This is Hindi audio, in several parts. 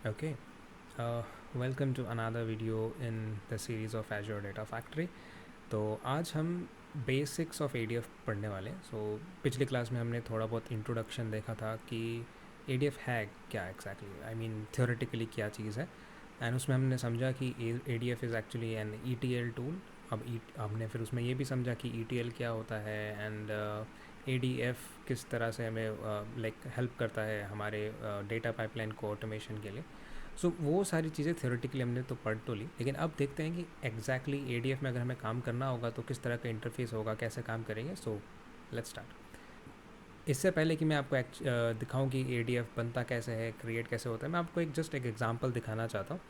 Okay, welcome to another video in the series of Azure Data Factory. तो आज हम बेसिक्स ऑफ ADF पढ़ने वाले हैं. सो पिछली क्लास में हमने थोड़ा बहुत इंट्रोडक्शन देखा था कि ADF है क्या एग्जैक्टली, आई मीन थियोरेटिकली क्या चीज़ है. एंड उसमें हमने समझा कि ADF is actually an ETL tool. अब हमने फिर उसमें ये भी समझा कि ETL क्या होता है एंड ADF किस तरह से हमें लाइक हेल्प करता है हमारे डेटा पाइपलाइन को ऑटोमेशन के लिए. वो सारी चीज़ें थ्योरेटिकली हमने तो पढ़ तो ली, लेकिन अब देखते हैं कि एग्जैक्टली ADF में अगर हमें काम करना होगा तो किस तरह का इंटरफेस होगा, कैसे काम करेंगे. Let's start. इससे पहले कि मैं आपको दिखाऊं कि ADF बनता कैसे है, क्रिएट कैसे होता है, मैं आपको एक एग्जांपल दिखाना चाहता हूँ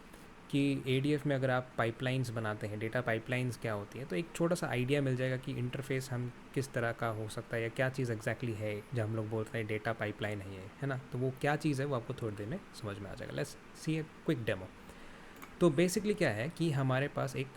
कि ADF में अगर आप पाइपलाइंस बनाते हैं, डेटा पाइपलाइंस क्या होती है, तो एक छोटा सा आइडिया मिल जाएगा कि इंटरफेस हम किस तरह का हो सकता है या क्या चीज़ एग्जैक्टली है जब हम लोग बोलते हैं डेटा पाइपलाइन है ना. तो वो क्या चीज़ है वो आपको थोड़ी देर में समझ में आ जाएगा. Let's see a quick demo. तो बेसिकली क्या है कि हमारे पास एक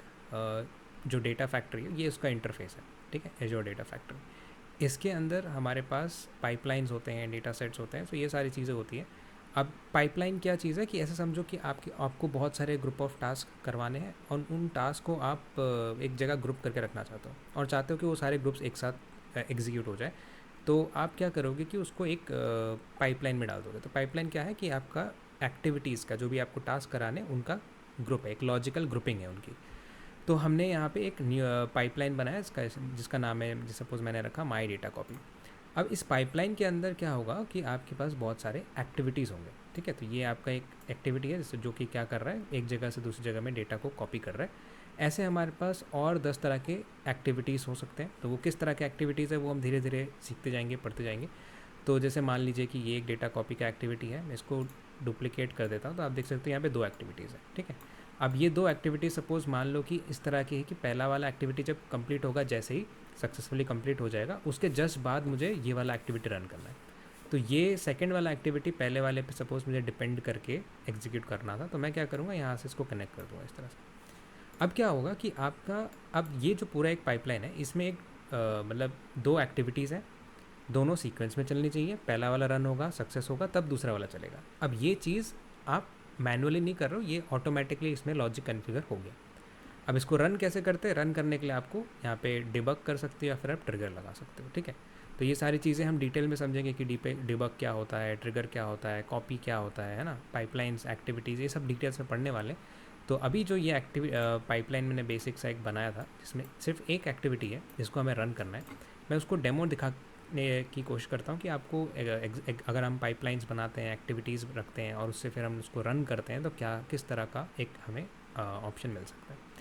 जो डेटा फैक्ट्री है ये उसका इंटरफेस है. ठीक है, एजोर डेटा फैक्ट्री. इसके अंदर हमारे पास पाइपलाइंस होते हैं, डेटा सेट्स होते हैं, तो ये सारी चीज़ें होती हैं. अब पाइपलाइन क्या चीज़ है कि ऐसे समझो कि आपको बहुत सारे ग्रुप ऑफ टास्क करवाने हैं और उन टास्क को आप एक जगह ग्रुप करके रखना चाहते हो और चाहते हो कि वो सारे ग्रुप्स एक साथ एग्जीक्यूट हो जाए. तो आप क्या करोगे कि उसको एक पाइपलाइन में डाल दोगे. तो पाइपलाइन क्या है कि आपका एक्टिविटीज़ का जो भी आपको टास्क कराने उनका ग्रुप है, एक लॉजिकल ग्रुपिंग है उनकी. तो हमने यहाँ पे एक पाइपलाइन बनाया इसका, जिसका नाम है, सपोज मैंने रखा माई डेटा कॉपी. अब इस पाइपलाइन के अंदर क्या होगा कि आपके पास बहुत सारे एक्टिविटीज़ होंगे. ठीक है, तो ये आपका एक एक्टिविटी है जिससे जो कि क्या कर रहा है, एक जगह से दूसरी जगह में डेटा को कॉपी कर रहा है. ऐसे हमारे पास और 10 तरह के एक्टिविटीज़ हो सकते हैं. तो वो किस तरह के एक्टिविटीज़ है वो हम धीरे धीरे सीखते जाएंगे, पढ़ते जाएंगे. तो जैसे मान लीजिए कि ये एक डेटा कॉपी का एक्टिविटी है, मैं इसको डुप्लीकेट कर देता हूँ. तो आप देख सकते हो यहाँ पे 2 एक्टिविटीज़ है. ठीक है, अब ये 2 एक्टिविटी सपोज़ मान लो कि इस तरह की है कि पहला वाला एक्टिविटी जब कंप्लीट होगा, जैसे ही सक्सेसफुली कंप्लीट हो जाएगा, उसके जस्ट बाद मुझे ये वाला एक्टिविटी रन करना है. तो ये सेकंड वाला एक्टिविटी पहले वाले पे सपोज़ मुझे डिपेंड करके एग्जीक्यूट करना था, तो मैं क्या करूँगा, यहाँ से इसको कनेक्ट कर दूँगा इस तरह से. अब क्या होगा कि आपका, अब ये जो पूरा एक पाइपलाइन है इसमें एक मतलब 2 एक्टिविटीज़ हैं, दोनों सीक्वेंस में चलनी चाहिए. पहला वाला रन होगा, सक्सेस होगा, तब दूसरा वाला चलेगा. अब ये चीज़ आप मैनुअली नहीं कर रहे हो, ये ऑटोमेटिकली इसमें लॉजिक कन्फिगर हो गया. अब इसको रन कैसे करते हैं, रन करने के लिए आपको यहाँ पे डिबग कर सकते हो या फिर आप ट्रिगर लगा सकते हो. ठीक है, तो ये सारी चीज़ें हम डिटेल में समझेंगे कि डिबग क्या होता है, ट्रिगर क्या होता है, कॉपी क्या होता है ना, पाइपलाइंस, एक्टिविटीज़, ये सब डिटेल्स में पढ़ने वाले. तो अभी जो ये पाइपलाइन मैंने बेसिक सा एक बनाया था जिसमें सिर्फ एक एक्टिविटी है जिसको हमें रन करना है, मैं उसको डेमो दिखाने की कोशिश करता हूँ कि आपको अगर हम पाइपलाइंस बनाते हैं, एक्टिविटीज़ रखते हैं और उससे फिर हम उसको रन करते हैं तो क्या किस तरह का एक हमें ऑप्शन मिल सकता है.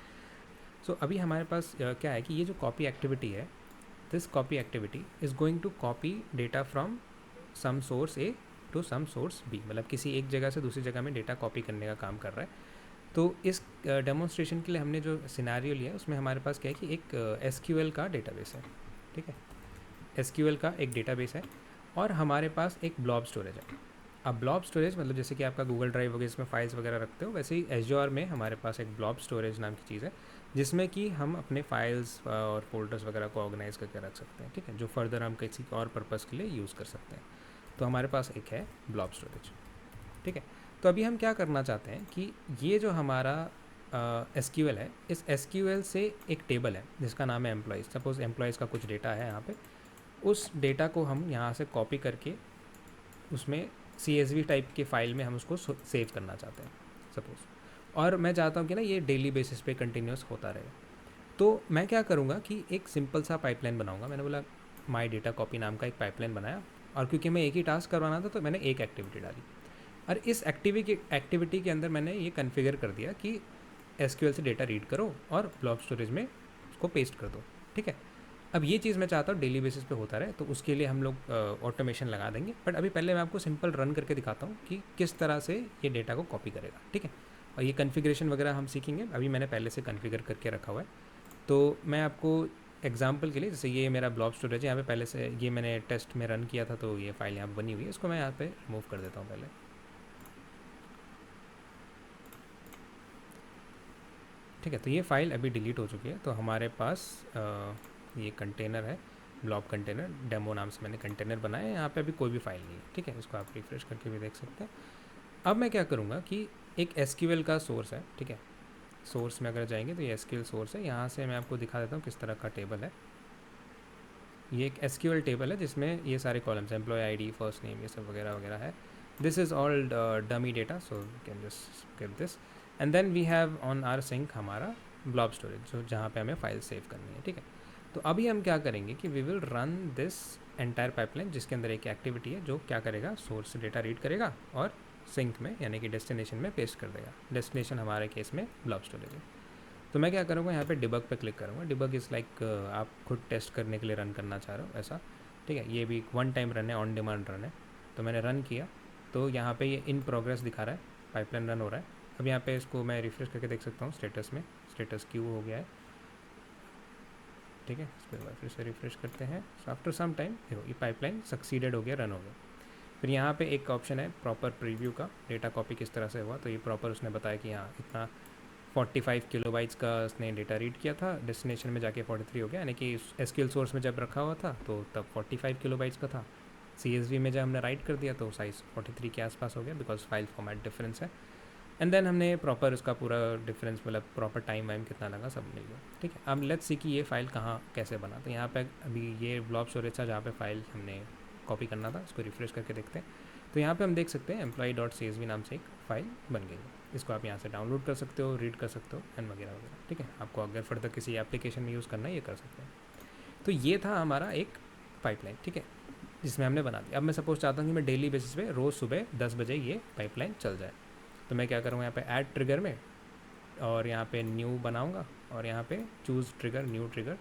अभी हमारे पास क्या है कि ये जो कॉपी एक्टिविटी है, this copy activity is going to copy data from some source A to some source B. मतलब किसी एक जगह से दूसरी जगह में डेटा कॉपी करने का काम कर रहा है. तो इस डेमोन्स्ट्रेशन के लिए हमने जो सिनारियो लिया है उसमें हमारे पास क्या है कि एक SQL का डेटाबेस है. ठीक है, SQL का एक डेटाबेस है और हमारे पास एक ब्लॉब स्टोरेज है. अब ब्लॉब स्टोरेज मतलब जैसे कि आपका गूगल ड्राइव वगैरह इसमें फाइल्स वगैरह रखते हो, वैसे ही एज्योर में हमारे पास एक ब्लॉब स्टोरेज नाम की चीज़ है जिसमें कि हम अपने फाइल्स और फोल्डर्स वगैरह को ऑर्गेनाइज करके रख सकते हैं. ठीक है, जो फर्दर हम किसी और पर्पज़ के लिए यूज़ कर सकते हैं. तो हमारे पास एक है ब्लॉब स्टोरेज. ठीक है, तो अभी हम क्या करना चाहते हैं कि ये जो हमारा SQL है, इस SQL से एक टेबल है जिसका नाम है एम्प्लॉयज़. सपोज़ एम्प्लॉयज़ का कुछ डेटा है यहाँ पे, उस डेटा को हम यहाँ से कॉपी करके उसमें CSV टाइप के फाइल में हम उसको सेव करना चाहते हैं सपोज़. और मैं चाहता हूँ कि ना ये डेली बेसिस पे कंटिन्यूस होता रहे. तो मैं क्या करूँगा कि एक सिंपल सा पाइपलाइन बनाऊँगा. मैंने बोला माई डेटा कॉपी नाम का एक पाइपलाइन बनाया और क्योंकि मैं एक ही टास्क करवाना था तो मैंने एक एक्टिविटी डाली. और इस एक्टिविटी के अंदर मैंने ये कन्फिगर कर दिया कि SQL से डेटा रीड करो और ब्लॉक स्टोरेज में उसको पेस्ट कर दो. ठीक है, अब ये चीज़ मैं चाहता हूँ डेली बेसिस पे होता रहे, तो उसके लिए हम लोग ऑटोमेशन लगा देंगे. बट अभी पहले मैं आपको सिंपल रन करके दिखाता हूँ कि किस तरह से ये डेटा को कॉपी करेगा. ठीक है, और ये कन्फिग्रेशन वगैरह हम सीखेंगे. अभी मैंने पहले से कन्फिगर करके रखा हुआ है. तो मैं आपको एग्जाम्पल के लिए, जैसे ये मेरा ब्लॉब स्टोरेज है, यहाँ पे पहले से ये मैंने टेस्ट में रन किया था तो ये फाइल यहाँ पर बनी हुई है. इसको मैं यहाँ पे रिमूव कर देता हूँ पहले. ठीक है, तो ये फ़ाइल अभी डिलीट हो चुकी है. तो हमारे पास ये कंटेनर है, ब्लॉब कंटेनर डेमो नाम से मैंने कंटेनर बनाया है. यहाँ पे अभी कोई भी फाइल नहीं है. ठीक है, इसको आप रिफ्रेश करके भी देख सकते हैं. अब मैं क्या करूँगा कि एक एसक्यूएल का सोर्स है, ठीक है, सोर्स में अगर जाएंगे तो ये एसक्यूएल सोर्स है। यहाँ से मैं आपको दिखा देता हूँ किस तरह का टेबल है। ये एक एसक्यूएल टेबल है जिसमें ये सारे columns, employee ID, first name, ये सब वगैरह वगैरह है। This is all dummy data, so can just skip this. And then we have on our sink हमारा ब्लॉब स्टोरेज, जो जहाँ पे हमें फाइल सेव करनी है, ठीक है। तो अभी हम क्या करेंगे कि we will run this entire pipeline, जिसके अंदर एक एक्टिविटी है जो क्या करेगा, सोर्स से डेटा रीड करेगा और सिंक में यानी कि डेस्टिनेशन में पेस्ट कर देगा। डेस्टिनेशन हमारे केस में ब्लॉब स्टोरेज है। तो मैं क्या करूँगा, यहाँ पे डिबग पे क्लिक करूँगा। डिबग इज़ लाइक आप खुद टेस्ट करने के लिए रन करना चाह रहे हो ऐसा, ठीक है। ये भी वन टाइम रन है, ऑन डिमांड रन है। तो मैंने रन किया तो यहाँ पे ये इन प्रोग्रेस दिखा रहा है, पाइपलाइन रन हो रहा है। अब यहाँ पे इसको मैं रिफ्रेश करके देख सकता हूँ स्टेटस में, स्टेटस क्यू हो गया है, ठीक है। इसके बाद फिर से रिफ्रेश करते हैं। सो आफ्टर सम टाइम देखो ये पाइपलाइन सक्सीडेड हो गया, रन हो गया। फिर यहाँ पे एक ऑप्शन है प्रॉपर प्रीव्यू का, डेटा कॉपी किस तरह से हुआ। तो ये प्रॉपर उसने बताया कि हाँ इतना 45 किलोबाइट्स का उसने डेटा रीड किया था, डेस्टिनेशन में जाके 43 हो गया, यानी कि एसक्यूएल सोर्स में जब रखा हुआ था तो तब 45 किलोबाइट्स का था। सीएसवी में जब हमने राइट कर दिया तो साइज़ 43 के आसपास हो गया, बिकॉज फाइल फॉर्मेट डिफरेंस है। एंड देन हमने प्रॉपर उसका पूरा डिफरेंस, मतलब प्रॉपर टाइम वाइम कितना लगा सब मिल गया, ठीक है। अब लेट्स सी कि ये फ़ाइल कहाँ कैसे बना। तो यहाँ पे अभी ये ब्लॉब स्टोरेज था जहाँ पे फाइल हमने कॉपी करना था, इसको रिफ्रेश करके देखते हैं। तो यहाँ पे हम देख सकते हैं employee.csv नाम से एक फ़ाइल बन गई है। इसको आप यहाँ से डाउनलोड कर सकते हो, रीड कर सकते हो एंड वगैरह वगैरह, ठीक है। आपको अगर फर्दर किसी एप्लीकेशन में यूज़ करना है ये कर सकते हैं। तो ये था हमारा एक पाइपलाइन, ठीक है, जिसमें हमने बना दिया। अब मैं सपोज चाहता हूँ कि मैं डेली बेसिस पे रोज़ सुबह 10 बजे ये पाइपलाइन चल जाए। तो मैं क्या करूँगा, यहाँ पे ऐड ट्रिगर में और यहाँ पे न्यू बनाऊँगा और यहाँ पे चूज़ ट्रिगर, न्यू ट्रिगर।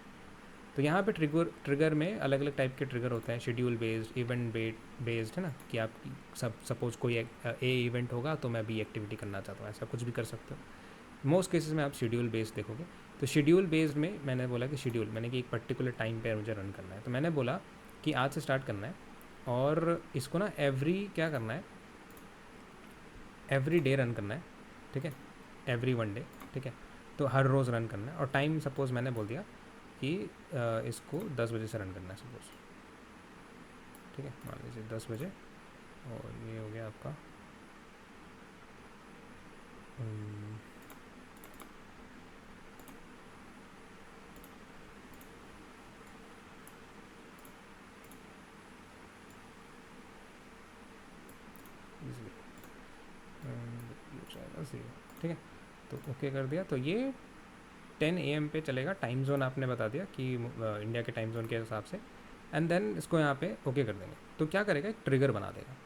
तो यहाँ पे ट्रिगर में अलग अलग टाइप के ट्रिगर होते हैं, शेड्यूल बेस्ड, इवेंट बेस्ड, है ना, कि आप सब सपोज कोई ए इवेंट होगा तो मैं बी एक्टिविटी करना चाहता हूँ, ऐसा कुछ भी कर सकते हो। मोस्ट केसेस में आप शेड्यूल बेस्ड देखोगे। तो शेड्यूल बेस्ड में मैंने बोला कि शेड्यूल मैंने कि एक पर्टिकुलर टाइम पे मुझे रन करना है। तो मैंने बोला कि आज से स्टार्ट करना है और इसको ना एवरी क्या करना है, एवरी डे रन करना है, ठीक है, एवरी वन डे, ठीक है। तो हर रोज़ रन करना है और टाइम सपोज़ मैंने बोल दिया कि इसको 10 बजे से रन करना है सपोज़, ठीक है, मान लीजिए 10 बजे। और ये हो गया आपका ठीक है। तो ओके कर दिया। तो ये 10 AM पे चलेगा, टाइम जोन आपने बता दिया कि इंडिया के टाइम जोन के हिसाब से। एंड देन इसको यहाँ पे ओके कर देंगे। तो क्या करेगा, एक ट्रिगर बना देगा।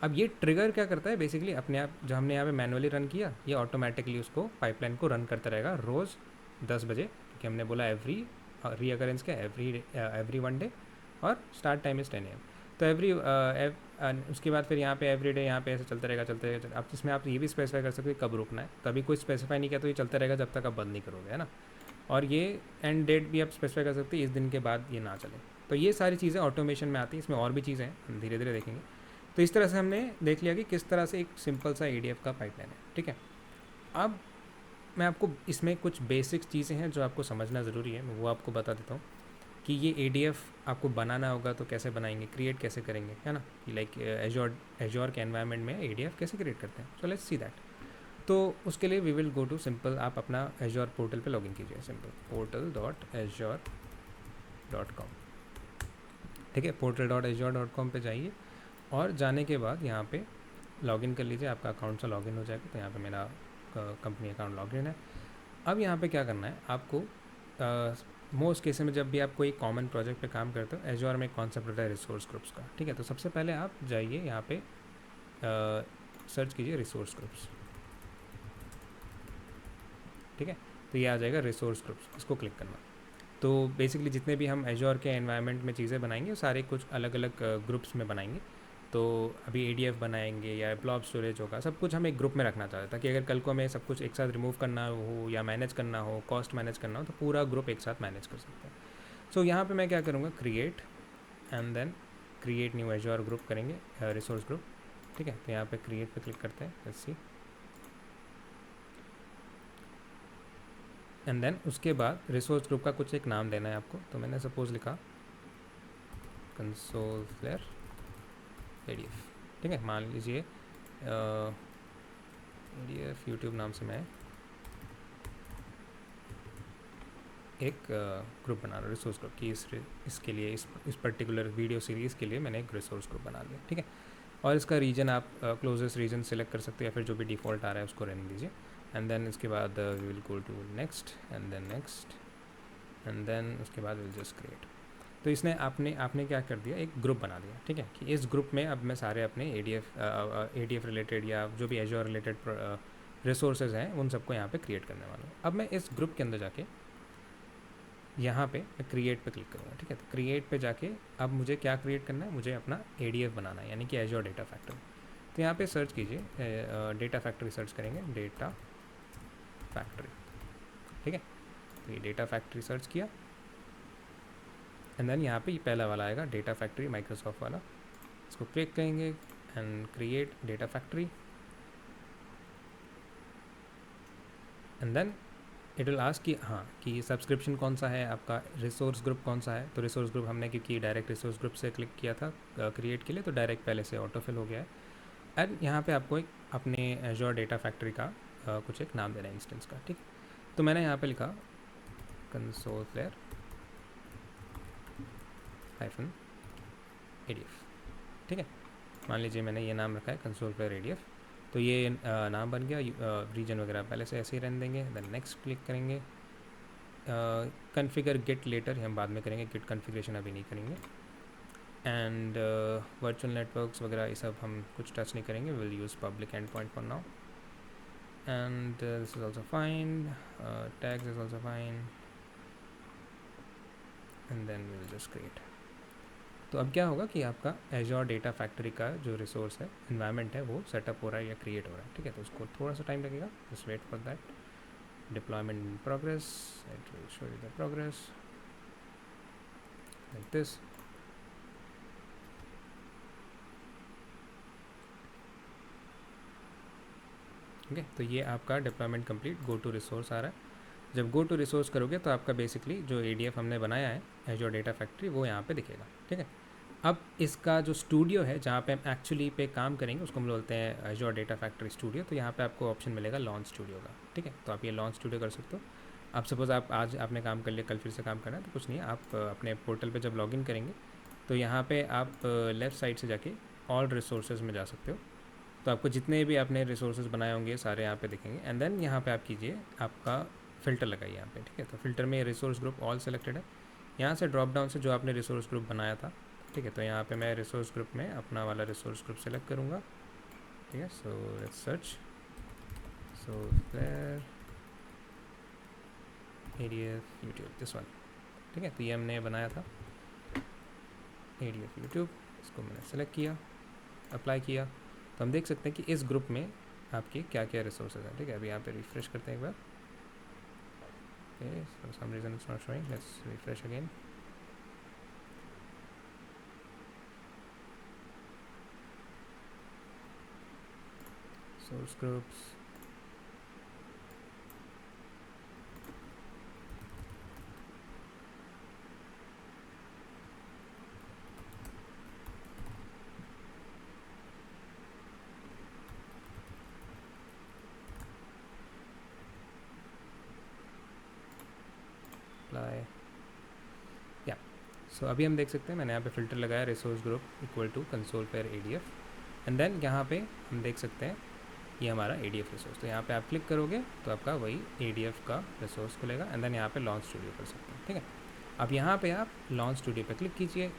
अब ये ट्रिगर क्या करता है, बेसिकली अपने आप जो हमने यहाँ पे मैनुअली रन किया, ये ऑटोमेटिकली उसको पाइपलाइन को रन करता रहेगा रोज़ 10 बजे, क्योंकि हमने बोला एवरी रीअकरेंस का एवरी वन डे और स्टार्ट टाइम इज़ 10 AM। तो उसके बाद फिर यहाँ पे एवरी डे यहाँ पे ऐसे चलते रहेगा, चलते रहेगा। अब इसमें आप ये भी स्पेसिफाई कर सकते हो कब रुकना है। तो अभी कोई स्पेसिफाई नहीं किया तो ये चलता रहेगा जब तक आप बंद नहीं करोगे, है ना। और ये एंड डेट भी आप स्पेसिफाई कर सकते हैं, इस दिन के बाद ये ना चले। तो ये सारी चीज़ें ऑटोमेशन में आती हैं। इसमें और भी चीज़ें हैं, हम धीरे धीरे देखेंगे। तो इस तरह से हमने देख लिया कि किस तरह से एक सिंपल सा ADF का पाइपलाइन है, ठीक है। अब मैं आपको इसमें कुछ बेसिक चीज़ें हैं जो आपको समझना ज़रूरी है, मैं वो आपको बता देता हूँ कि ये ADF आपको बनाना होगा तो कैसे बनाएंगे, क्रिएट कैसे करेंगे, है ना, कि लाइक एजोर के एनवायरनमेंट में ADF कैसे क्रिएट करते हैं। So let's see that. तो उसके लिए we will go to simple, आप अपना एजोर पोर्टल पे लॉगिन कीजिए, सिंपल portal.azure.com, ठीक है। portal.azure.com पे जाइए और जाने के बाद यहाँ पे लॉगिन कर लीजिए, आपका अकाउंट से लॉगिन हो जाएगा। तो यहाँ पे मेरा कंपनी अकाउंट लॉगिन है। अब यहाँ पे क्या करना है आपको, मोस्ट केसेस में जब भी आप कोई कॉमन प्रोजेक्ट पे काम करते हो, एजोर में एक कॉन्सेप्ट होता है रिसोर्स ग्रुप्स का, ठीक है। तो सबसे पहले आप जाइए यहाँ पे सर्च कीजिए रिसोर्स ग्रुप्स, ठीक है। तो ये आ जाएगा रिसोर्स ग्रुप्स, इसको क्लिक करना। तो बेसिकली जितने भी हम एजोर के एनवायरनमेंट में चीज़ें बनाएंगे सारे कुछ अलग अलग ग्रुप्स में बनाएंगे। तो अभी ADF बनाएंगे या ब्लॉब स्टोरेज होगा, सब कुछ हम एक ग्रुप में रखना चाहते हैं, ताकि अगर कल को हमें सब कुछ एक साथ रिमूव करना हो या मैनेज करना हो, कॉस्ट मैनेज करना हो, तो पूरा ग्रुप एक साथ मैनेज कर सकते हैं। सो यहाँ पे मैं क्या करूँगा, create and then create new Azure group करेंगे, रिसोर्स ग्रुप, ठीक है। तो यहाँ पे क्रिएट पे क्लिक करते हैं, लेट्स सी। एंड देन उसके बाद रिसोर्स ग्रुप का कुछ एक नाम देना है आपको। तो मैंने सपोज लिखा कंसोल फ्लेयर ADF, ठीक है। मान लीजिए यूट्यूब नाम से मैं एक ग्रुप बना रहा हूँ, रिसोर्स ग्रुप की इसके लिए इस पर्टिकुलर वीडियो सीरीज़ के लिए मैंने एक रिसोर्स ग्रुप बना लिया, ठीक है। और इसका रीजन आप क्लोजेस्ट रीजन सेलेक्ट कर सकते हो या फिर जो भी डिफ़ॉल्ट आ रहा है उसको रहने दीजिए। एंड देन इसके बाद we will go to next and then next and then उसके बाद विल जस्ट क्रिएट। तो इसने आपने क्या कर दिया, एक ग्रुप बना दिया, ठीक है, कि इस ग्रुप में अब मैं सारे अपने ADF रिलेटेड या जो भी एजोर रिलेटेड रिसोर्सेज हैं उन सबको यहाँ पे क्रिएट करने वाला हूँ। अब मैं इस ग्रुप के अंदर जाके यहाँ पे क्रिएट पे क्लिक करूँगा, ठीक है। तो क्रिएट पे जाके अब मुझे क्या क्रिएट करना है, मुझे अपना ADF बनाना है, यानी कि एजोर डेटा फैक्ट्री। तो यहाँ पे सर्च कीजिए, डेटा फैक्ट्री सर्च करेंगे, डेटा फैक्ट्री, ठीक है। तो ये डेटा फैक्ट्री सर्च किया एंड देन यहाँ पे पहला वाला आएगा डेटा फैक्ट्री माइक्रोसॉफ्ट वाला, इसको क्लिक करेंगे and create data factory and then it will ask कि हाँ कि सब्सक्रिप्शन कौन सा है आपका, रिसोर्स ग्रुप कौन सा है। तो रिसोर्स ग्रुप हमने क्योंकि डायरेक्ट रिसोर्स ग्रुप से क्लिक किया था क्रिएट के लिए, तो डायरेक्ट पहले से ऑटोफिल हो गया है। एंड यहाँ पे आपको एक अपने एजोर डेटा फैक्ट्री का कुछ एक नाम देना है इंस्टेंस का, ठीक। तो मैंने यहाँ पे लिखा कंसोल फ्लेयर -ADF, ठीक है। मान लीजिए मैंने ये नाम रखा है कंसोल फ्लेयर ADF, तो ये नाम बन गया। रीजन वगैरह पहले से ऐसे ही रहने देंगे। देन नेक्स्ट क्लिक करेंगे। कॉन्फ़िगर गिट लेटर हम बाद में करेंगे, गिट कॉन्फ़िगरेशन अभी नहीं करेंगे। एंड वर्चुअल नेटवर्क्स वगैरह ये सब हम कुछ टच नहीं करेंगे, will use public endpoint for now and this is also fine, tags is also fine and then will just create. तो अब क्या होगा कि आपका एजोर डेटा फैक्ट्री का जो रिसोर्स है, इन्वायरमेंट है, वो सेटअप हो रहा है या क्रिएट हो रहा है, ठीक है। तो उसको थोड़ा सा टाइम लगेगा, just wait for that. Deployment in progress, it will show you the progress like this. ठीक है, तो ये आपका deployment complete, go to resource आ रहा है। जब गो टू रिसोर्स करोगे तो आपका बेसिकली जो ADF हमने बनाया है एजोर डेटा फैक्ट्री, वो यहाँ पे दिखेगा, ठीक है। अब इसका जो स्टूडियो है जहाँ पे हम एक्चुअली पे काम करेंगे उसको हम बोलते हैं एजोर डेटा फैक्ट्री स्टूडियो। तो यहाँ पे आपको ऑप्शन मिलेगा लॉन्च स्टूडियो का, ठीक है। तो आप ये लॉन्च स्टूडियो कर सकते हो। अब सपोज़ आप आज आपने काम कर लिया, कल फिर से काम करना है तो कुछ नहीं है, आप अपने पोर्टल पे जब लॉगिन करेंगे तो यहाँ पे आप लेफ़्ट साइड से जाके ऑल रिसोर्सेज में जा सकते हो। तो आपको जितने भी आपने रिसोर्सेज बनाए होंगे सारे यहाँ पे दिखेंगे। एंड देन यहाँ पे आप कीजिए, आपका फ़िल्टर लगाइए यहाँ पे, ठीक है। तो फिल्टर में रिसोर्स ग्रुप ऑल सेलेक्टेड है, यहाँ से ड्रॉप डाउन से जो आपने रिसोर्स ग्रुप बनाया था, ठीक है। तो यहाँ पे मैं रिसोर्स ग्रुप में अपना वाला रिसोर्स ग्रुप सेलेक्ट करूँगा, ठीक है। So let's search, so flare ADF YouTube, this one, ठीक है। तो ये हमने बनाया था ADF यूट्यूब, इसको मैंने सेलेक्ट किया, अप्लाई किया। तो हम देख सकते हैं कि इस ग्रुप में आपके क्या क्या रिसोर्सेज हैं, ठीक है। अभी यहाँ पे रिफ्रेश करते हैं एक बार। Okay, for some reason it's not showing. Let's refresh again. Source groups. Apply. या सो अभी हम देख सकते हैं मैंने यहाँ पे फ़िल्टर लगाया resource group equal to console pair ADF and then यहाँ पे हम देख सकते हैं ये हमारा ADF रिसोर्स। तो यहाँ पे आप क्लिक करोगे तो आपका वही ADF का रिसोर्स खुलेगा एंड देन यहाँ पे लॉन्च स्टूडियो कर सकते हैं, ठीक है। अब यहाँ पे आप लॉन्च स्टूडियो पे क्लिक कीजिए,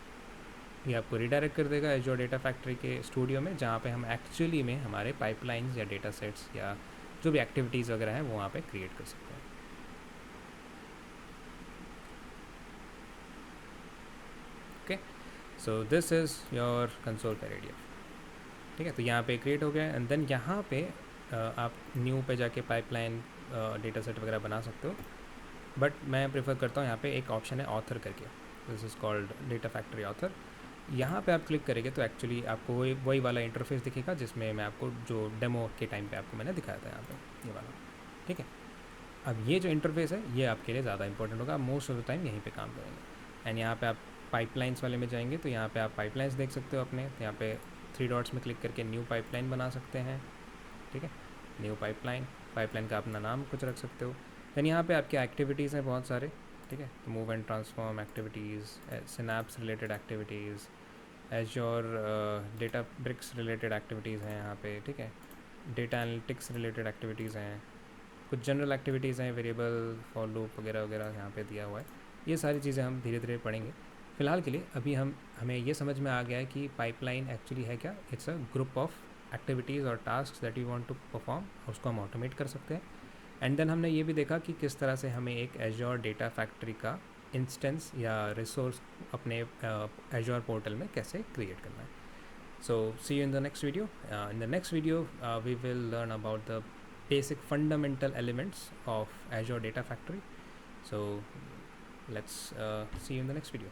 ये आपको रिडायरेक्ट कर देगा एजोर डेटा फैक्ट्री के स्टूडियो में, जहाँ पे हम एक्चुअली में हमारे पाइपलाइंस या डेटा सेट्स या जो भी एक्टिविटीज़ वगैरह हैं वो वहाँ पे क्रिएट कर सकते हैं। Okay, so this is your console pair ADF, ठीक है। तो यहाँ पे क्रिएट हो गया एंड देन यहाँ पे आप न्यू पे जाके पाइपलाइन डेटा सेट वगैरह बना सकते हो, बट मैं प्रेफर करता हूँ यहाँ पे एक ऑप्शन है ऑथर करके, this is called data factory author. यहाँ पे आप क्लिक करेंगे तो एक्चुअली आपको वही वाला इंटरफेस दिखेगा जिसमें मैं आपको जो डेमो के टाइम पे आपको मैंने दिखाया था यहाँ पे, ये वाला, ठीक है। अब ये जो इंटरफेस है ये आपके लिए ज़्यादा इंपॉर्टेंट होगा, मोस्ट ऑफ द टाइम यहीं पे काम करेंगे। एंड यहाँ पे आप पाइपलाइंस वाले में जाएंगे तो यहाँ पे आप पाइपलाइंस देख सकते हो अपने, तो यहाँ पे 3 डॉट्स में क्लिक करके न्यू पाइपलाइन बना सकते हैं, ठीक है। न्यू पाइपलाइन का अपना नाम कुछ रख सकते हो। दैन यहाँ पे आपके एक्टिविटीज़ हैं बहुत सारे, ठीक है, तो move and transform activities, Synapse related activities, Azure Databricks related activities हैं यहाँ पे, ठीक है, डेटा एनालिटिक्स रिलेटेड एक्टिविटीज़ हैं, कुछ जनरल एक्टिविटीज़ हैं, वेरिएबल फॉर लूप वगैरह वगैरह यहाँ पे दिया हुआ है। ये सारी चीज़ें हम धीरे धीरे पढ़ेंगे। फ़िलहाल के लिए अभी हमें ये समझ में आ गया है कि पाइपलाइन एक्चुअली है क्या। It's a group of activities और task that we want to perform, उसको हम ऑटोमेट कर सकते हैं। एंड देन हमने ये भी देखा कि किस तरह से हमें एक एज्योर डेटा फैक्ट्री का इंस्टेंस या रिसोर्स अपने एज्योर पोर्टल में कैसे क्रिएट करना है। So see you in the next video. In the next video, we will learn about the basic fundamental elements of Azure Data Factory. So let's see you in the next video.